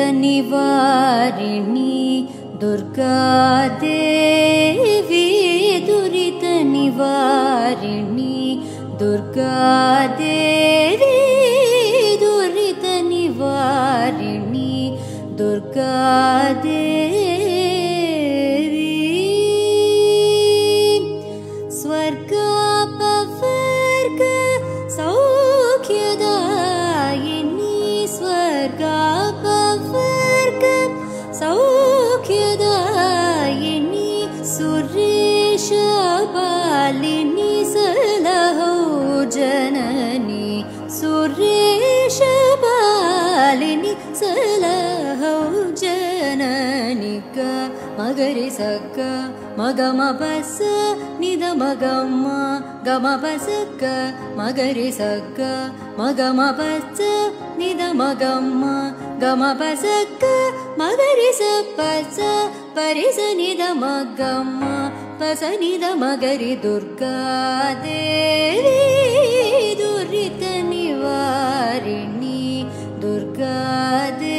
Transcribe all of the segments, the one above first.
दुरितनिवारिणी दुर्गादेवी दुरितनिवारिणी दुर्गादेवी दुरितनिवारिणी दुर्गादेवी स्वर्गापवर्ग सौख्यदायिनी स्वर्गापवर्ग सौख्यदायिनी सुरेशपालिनी सलहो जननी सुरेशपालिनी सलहो जननी ग मगरि सग मगमपस निदमगम गमपस ग मगरि सग मगमपस निदमगम गमपस ग मगरि सपस परिस निदमगम पस निदमगरि दुर्गादेवी दुरितनिवारिणी दुर्गादेवी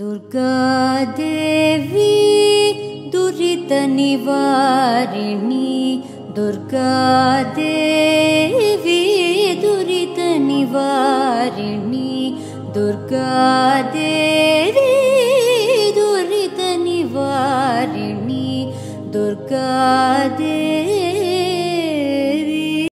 दुर्गादेवी दुरितनिवारिणी दुर्गादेवी दुरितनिवारिणी दुर्गादेवी दुरितनिवारिणी दुर्गादेवी